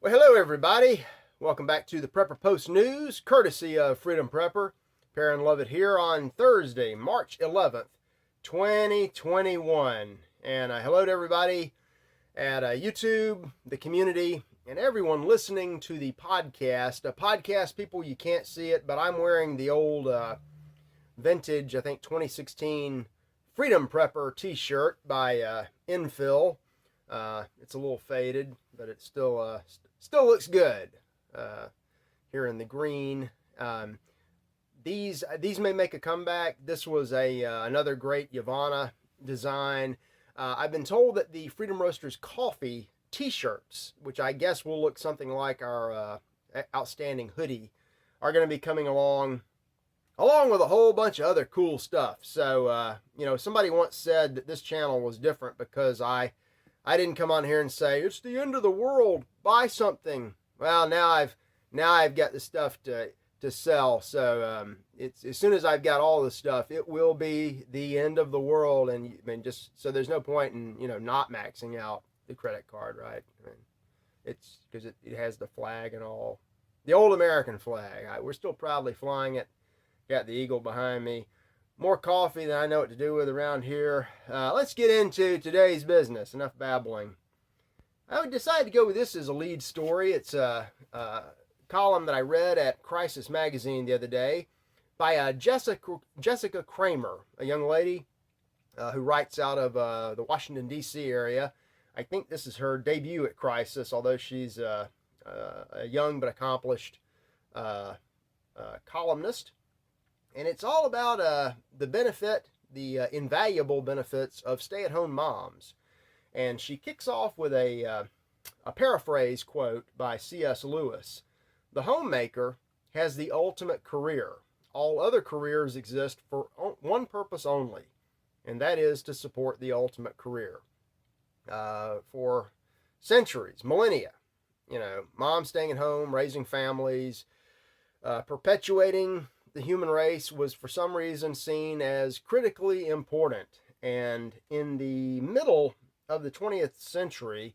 Well, hello everybody. Welcome back to the Prepper Post News, courtesy of Freedom Prepper. Perrin Lovett here on Thursday, March 11th, 2021. And hello to everybody at YouTube, the community, and everyone listening to the podcast. Podcast people, you can't see it, but I'm wearing the old vintage, I think 2016 Freedom Prepper t-shirt by Infill. It's a little faded, but it still looks good here in the green. These may make a comeback. This was another great Yavanna design. I've been told that the Freedom Roasters coffee t-shirts, which I guess will look something like our outstanding hoodie, are going to be coming along with a whole bunch of other cool stuff. So, somebody once said that this channel was different because I didn't come on here and say it's the end of the world, buy something. Well, now I've got the stuff to sell. So it's as soon as I've got all the stuff, it will be the end of the world. And I mean, just so there's no point in not maxing out the credit card, right? I mean, it's because it has the flag and all, the old American flag. We're still proudly flying it. Got the eagle behind me. More coffee than I know what to do with around here. Let's get into today's business. Enough babbling. I decided to go with this as a lead story. It's a column that I read at Crisis Magazine the other day by Jessica Kramer, a young lady who writes out of the Washington, D.C. area. I think this is her debut at Crisis, although she's a young but accomplished columnist. And it's all about the invaluable benefits of stay-at-home moms. And she kicks off with a paraphrase quote by C.S. Lewis. The homemaker has the ultimate career. All other careers exist for one purpose only, and that is to support the ultimate career. For centuries, millennia, moms staying at home, raising families, perpetuating the human race was for some reason seen as critically important. And in the middle of the 20th century,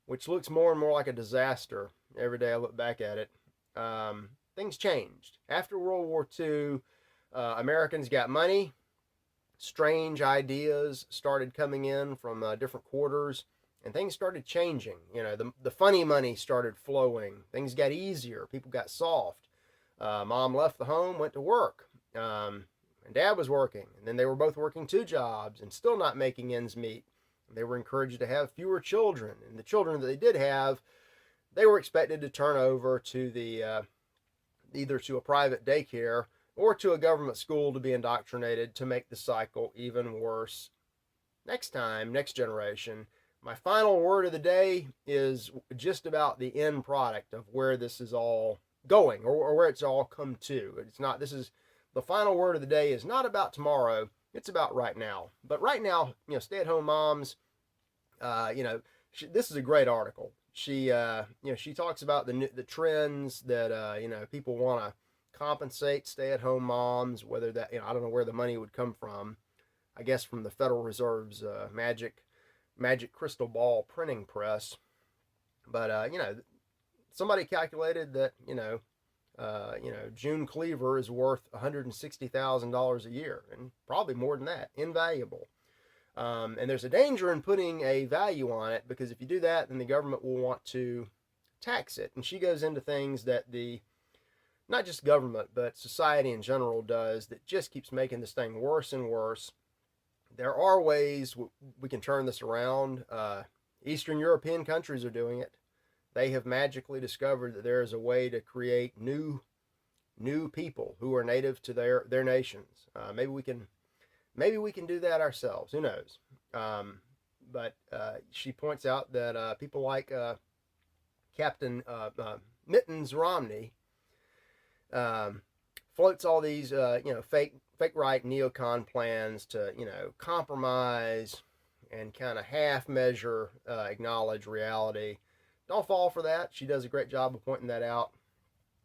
which looks more and more like a disaster every day I look back at it, things changed. After World War II, Americans got money. Strange ideas started coming in from different quarters, and things started changing. The funny money started flowing. Things got easier. People got soft. Mom left the home, went to work, and Dad was working, and then they were both working two jobs and still not making ends meet. They were encouraged to have fewer children, and the children that they did have, they were expected to turn over to the either to a private daycare or to a government school to be indoctrinated, to make the cycle even worse. Next generation. My final word of the day is just about the end product of where this is all going, or where it's all come to. It's not, this is the final word of the day, is not about tomorrow, it's about right now. But right now, stay-at-home moms, this is a great article. She talks about the trends that people want to compensate stay-at-home moms, whether that, I don't know where the money would come from. I guess from the Federal Reserve's magic crystal ball printing press. But somebody calculated that June Cleaver is worth $160,000 a year, and probably more than that. Invaluable. And there's a danger in putting a value on it, because if you do that, then the government will want to tax it. And she goes into things that not just government, but society in general does, that just keeps making this thing worse and worse. There are ways we can turn this around. Eastern European countries are doing it. They have magically discovered that there is a way to create new people who are native to their nations. Maybe we can do that ourselves. Who knows? But she points out that people like Captain Mittens Romney floats all these fake right neocon plans to compromise and kind of half measure acknowledge reality. Don't fall for that. She does a great job of pointing that out.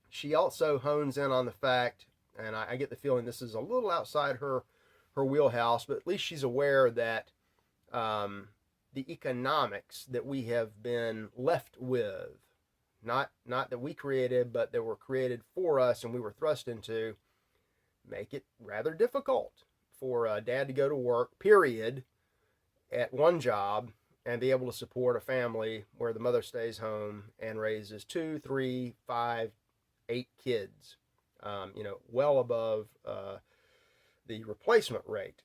She also hones in on the fact, and I get the feeling this is a little outside her wheelhouse, but at least she's aware that the economics that we have been left with not that we created, but that were created for us and we were thrust into, make it rather difficult for dad to go to work, period, at one job and be able to support a family where the mother stays home and raises 2, 3, 5, 8 kids, well above the replacement rate.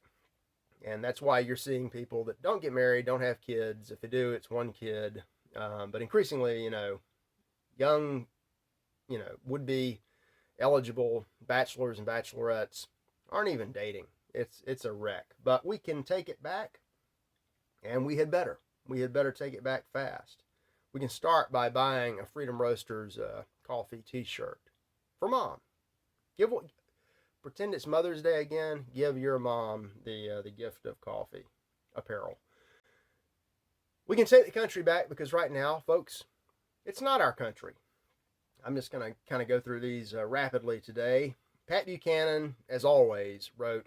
And that's why you're seeing people that don't get married, don't have kids. If they do, it's one kid. But increasingly, young, would be eligible bachelors and bachelorettes aren't even dating. It's a wreck. But we can take it back, and we had better. We had better take it back fast. We can start by buying a Freedom Roasters coffee T-shirt for mom. Pretend it's Mother's Day again. Give your mom the gift of coffee apparel. We can take the country back because right now, folks, it's not our country. I'm just going to kind of go through these rapidly today. Pat Buchanan, as always, wrote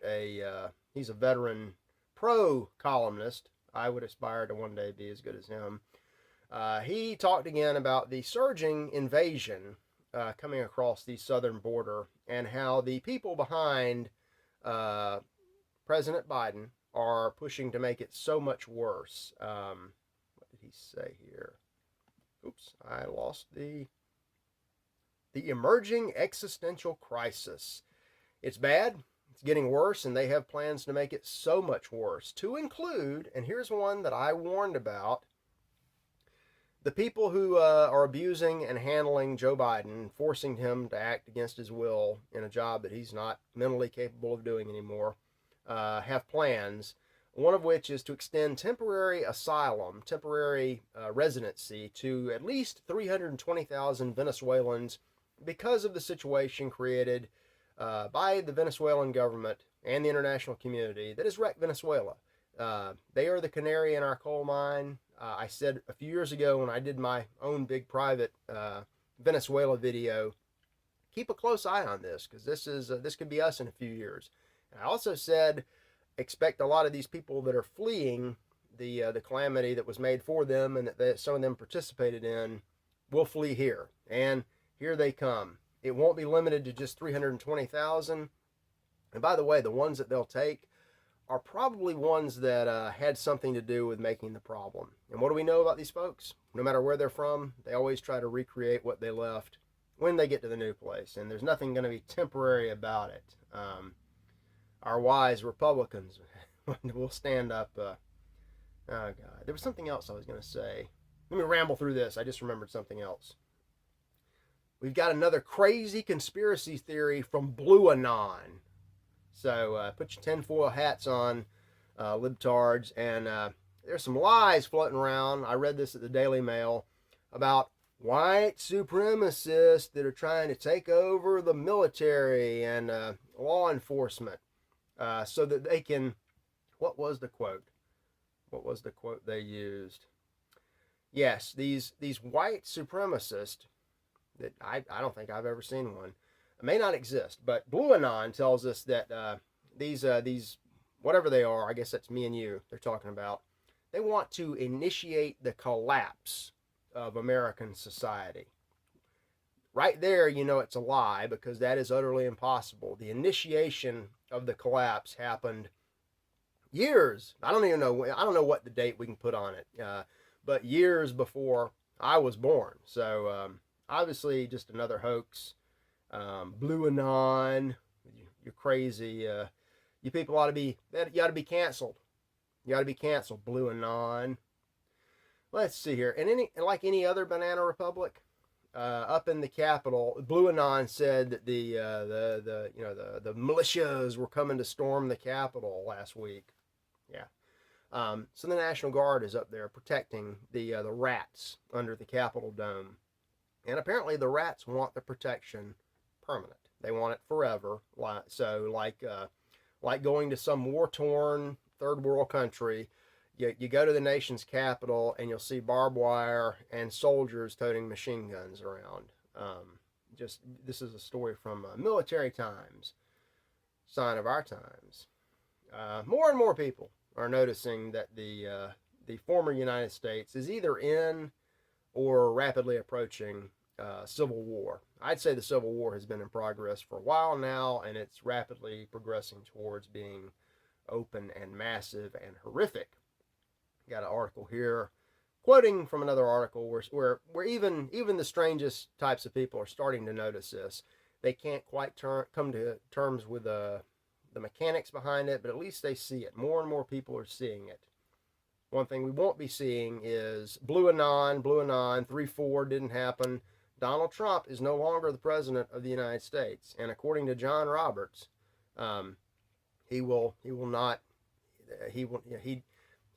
he's a veteran pro columnist. I would aspire to one day be as good as him. He talked again about the surging invasion coming across the southern border and how the people behind President Biden are pushing to make it so much worse. What did he say here? Oops, I lost the emerging existential crisis. It's bad. It's getting worse, and they have plans to make it so much worse. To include, and here's one that I warned about, the people who are abusing and handling Joe Biden, forcing him to act against his will in a job that he's not mentally capable of doing anymore, have plans, one of which is to extend temporary asylum, temporary residency to at least 320,000 Venezuelans because of the situation created by the Venezuelan government and the international community that has wrecked Venezuela. They are the canary in our coal mine. I said a few years ago when I did my own big private Venezuela video, keep a close eye on this because this could be us in a few years. And I also said expect a lot of these people that are fleeing the calamity that was made for them and that some of them participated in will flee here. And here they come. It won't be limited to just 320,000. And by the way, the ones that they'll take are probably ones that had something to do with making the problem. And what do we know about these folks? No matter where they're from, they always try to recreate what they left when they get to the new place. And there's nothing going to be temporary about it. Our wise Republicans will stand up. Oh, God. There was something else I was going to say. Let me ramble through this. I just remembered something else. We've got another crazy conspiracy theory from Blue Anon. So put your tinfoil hats on, libtards, and there's some lies floating around. I read this at the Daily Mail about white supremacists that are trying to take over the military and law enforcement so that they can, what was the quote? What was the quote they used? Yes, these white supremacists that I don't think I've ever seen one. It may not exist, but Blue Anon tells us that these whatever they are, I guess that's me and you they're talking about, they want to initiate the collapse of American society. Right there, it's a lie because that is utterly impossible. The initiation of the collapse happened years. I don't know what the date we can put on it, but years before I was born. So obviously just another hoax. Blue Anon, you're crazy. You people ought to be canceled. You ought to be canceled, Blue Anon. Let's see here. And like any other banana republic, up in the Capitol, Blue Anon said that the militias were coming to storm the Capitol last week. Yeah. So the National Guard is up there protecting the rats under the Capitol dome, and apparently the rats want the protection permanent. They want it forever. So like going to some war-torn third world country, you go to the nation's capital and you'll see barbed wire and soldiers toting machine guns around. This is a story from Military Times, sign of our times. More and more people are noticing that the former United States is either in or rapidly approaching civil war. I'd say the Civil War has been in progress for a while now, and it's rapidly progressing towards being open and massive and horrific. Got an article here quoting from another article where even the strangest types of people are starting to notice this. They can't quite come to terms with the mechanics behind it, but at least they see it. More and more people are seeing it. One thing we won't be seeing is blue anon, 3-4 didn't happen. Donald Trump is no longer the president of the United States, and according to John Roberts, he will not.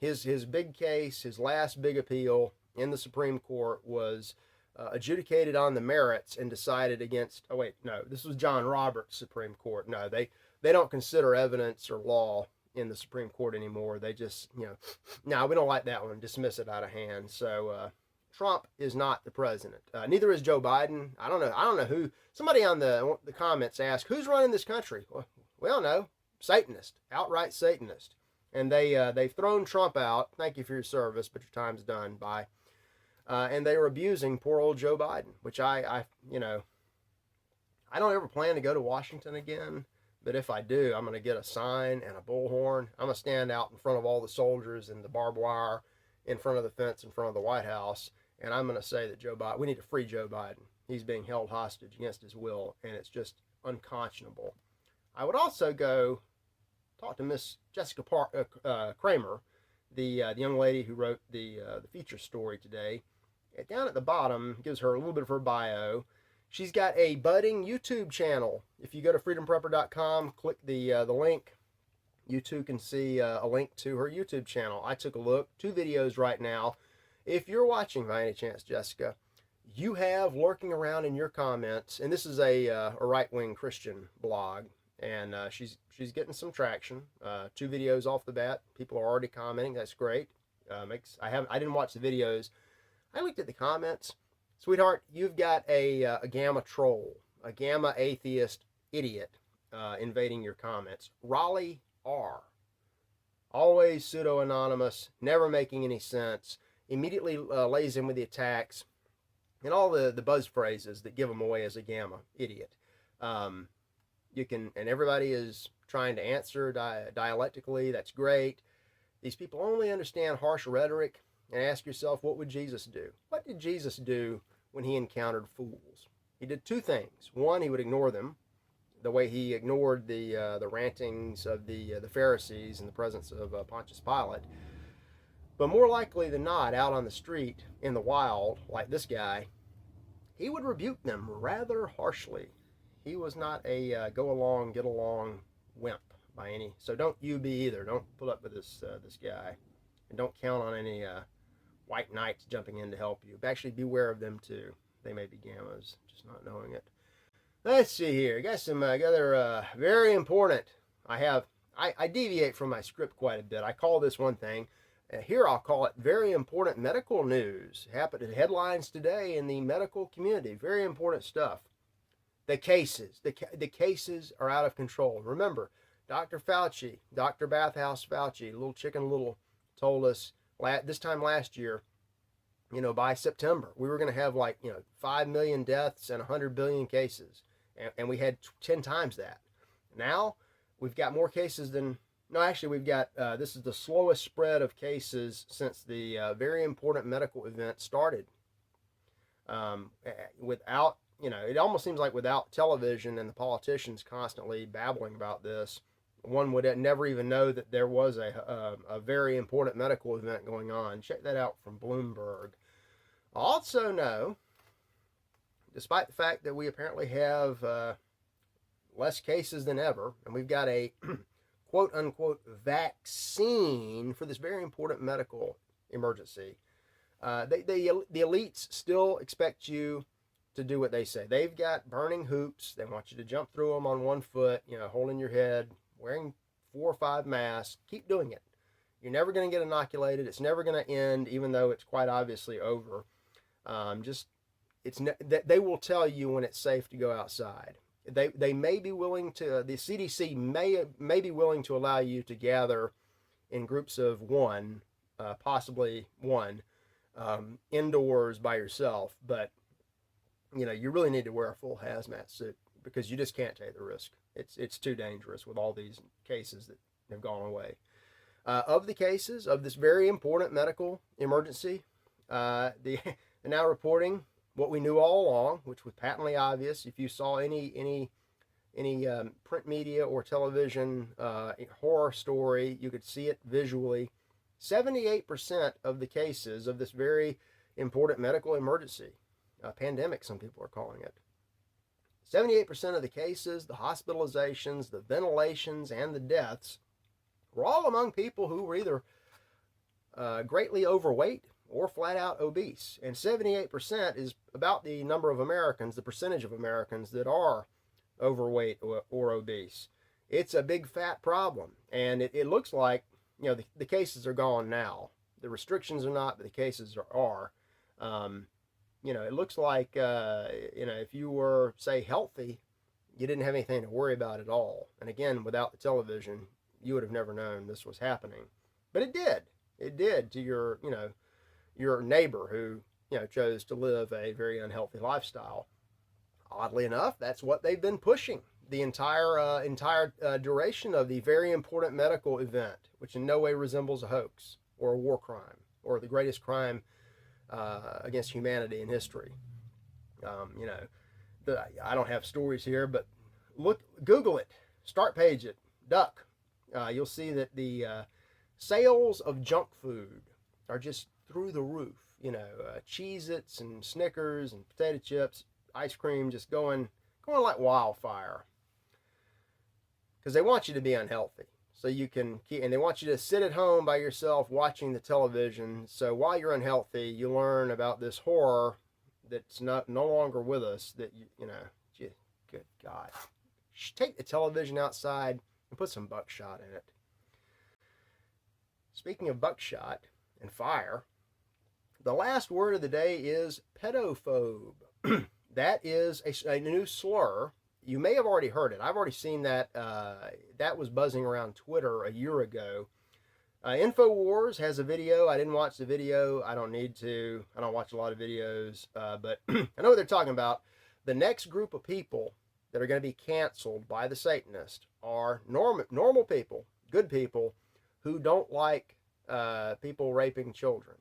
His big case, his last big appeal in the Supreme Court was adjudicated on the merits and decided against. Oh wait, no, this was John Roberts' Supreme Court. No, they don't consider evidence or law in the Supreme Court anymore. They just, no, we don't like that one. Dismiss it out of hand. So Trump is not the president. Neither is Joe Biden. I don't know who. Somebody on the comments asked, who's running this country? Well, no, Satanist, outright Satanist. And they've thrown Trump out. Thank you for your service, but your time's done. Bye. And they were abusing poor old Joe Biden, which I don't ever plan to go to Washington again. But if I do, I'm going to get a sign and a bullhorn. I'm going to stand out in front of all the soldiers and the barbed wire in front of the fence in front of the White House. And I'm going to say that we need to free Joe Biden. He's being held hostage against his will, and it's just unconscionable. I would also go talk to Miss Jessica Kramer, the young lady who wrote the feature story today. Down at the bottom, gives her a little bit of her bio. She's got a budding YouTube channel. If you go to freedomprepper.com, click the link, you too can see a link to her YouTube channel. I took a look, 2 videos right now. If you're watching by any chance, Jessica, you have lurking around in your comments, and this is a right-wing Christian blog, and she's getting some traction. 2 videos off the bat, people are already commenting. That's great. I didn't watch the videos. I looked at the comments. Sweetheart, you've got a gamma troll, a gamma atheist idiot invading your comments. Raleigh R. Always pseudo-anonymous, never making any sense, immediately lays in with the attacks, and all the buzz phrases that give him away as a gamma idiot. And everybody is trying to answer dialectically. That's great. These people only understand harsh rhetoric. And ask yourself, what would Jesus do? What did Jesus do when he encountered fools? He did 2 things. One, he would ignore them, the way he ignored the rantings of the Pharisees in the presence of Pontius Pilate. But more likely than not, out on the street, in the wild, like this guy, he would rebuke them rather harshly. He was not a go along, get along wimp by any. So don't you be either. Don't put up with this guy, and don't count on any white knights jumping in to help you. Actually, beware of them too. They may be gammas, just not knowing it. Let's see here. Got some other very important. I deviate from my script quite a bit. I call this one thing. Here I'll call it very important medical news. Happened in headlines today in the medical community. Very important stuff. The cases. The cases are out of control. Remember, Dr. Fauci, Dr. Bathhouse Fauci, Little Chicken Little, told us this time last year, by September, we were going to have 5 million deaths and 100 billion cases. And we had 10 times that. Now, we've got more cases than, we've got, this is the slowest spread of cases since the very important medical event started. Without, it almost seems like without television and the politicians constantly babbling about this, one would never even know that there was a very important medical event going on. Check that out from Bloomberg. Also know, despite the fact that we apparently have less cases than ever, and we've got a quote-unquote vaccine for this very important medical emergency, the elites still expect you to do what they say. They've got burning hoops. They want you to jump through them on one foot, holding your head, wearing 4 or 5 masks. Keep doing it. You're never going to get inoculated. It's never going to end, even though it's quite obviously over. They will tell you when it's safe to go outside. They may be willing to. The CDC may be willing to allow you to gather in groups of 1, possibly 1, indoors by yourself. But you really need to wear a full hazmat suit because you just can't take the risk. It's too dangerous with all these cases that have gone away. Of the cases of this very important medical emergency, they're now reporting what we knew all along, which was patently obvious. If you saw any print media or television horror story, you could see it visually. 78% of the cases of this very important medical emergency, pandemic, some people are calling it. 78% of the cases, the hospitalizations, the ventilations, and the deaths were all among people who were either greatly overweight or flat out obese. And 78% is about the number of Americans, the percentage of Americans that are overweight or obese. It's a big fat problem. And it looks like, the cases are gone now. The restrictions are not, but the cases are. It looks like, if you were, say, healthy, you didn't have anything to worry about at all. And again, without the television, you would have never known this was happening. But it did. It did to your neighbor who, chose to live a very unhealthy lifestyle. Oddly enough, that's what they've been pushing the entire duration of the very important medical event, which in no way resembles a hoax or a war crime or the greatest crime against humanity in history. I don't have stories here, but Google it, start page it, duck. You'll see that the sales of junk food are just through the roof. Cheez-Its and Snickers and potato chips, ice cream, just going like wildfire. Because they want you to be unhealthy. So you can keep, and they want you to sit at home by yourself watching the television. So while you're unhealthy, you learn about this horror that's no longer with us. That good God, take the television outside and put some buckshot in it. Speaking of buckshot and fire, the last word of the day is pedophobe. That is a new slur. You may have already heard it. I've already seen that. That was buzzing around Twitter a year ago. InfoWars has a video. I didn't watch the video. I don't need to. I don't watch a lot of videos. But I know what they're talking about. The next group of people that are going to be canceled by the Satanists are normal people, good people, who don't like people raping children.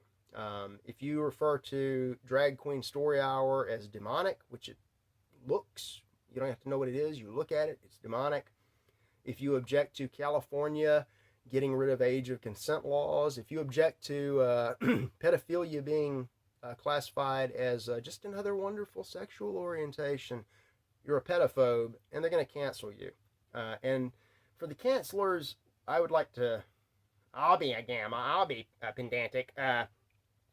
If you refer to Drag Queen Story Hour as demonic, which it looks, you don't have to know what it is, you look at it, it's demonic. If you object to California getting rid of age of consent laws, if you object to pedophilia being classified as just another wonderful sexual orientation, you're a pedophobe, and they're going to cancel you. And for the cancelers, I would like to, I'll be pedantic.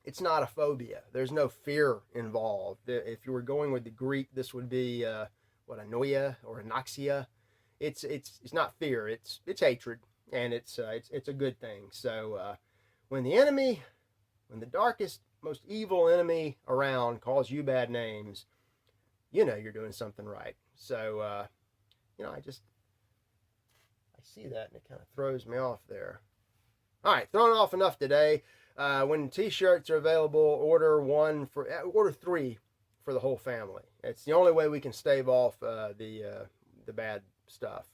It's not a phobia. There's no fear involved. If you were going with the Greek, this would be anoia or anoxia. It's not fear. It's hatred, and it's a good thing. So when the darkest, most evil enemy around calls you bad names, you're doing something right. So I see that and it kind of throws me off there. All right, thrown off enough today. When t-shirts are available, order 3 for the whole family. It's the only way we can stave off the bad stuff.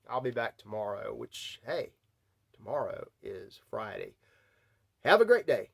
I'll be back tomorrow, which, hey, tomorrow is Friday. Have a great day.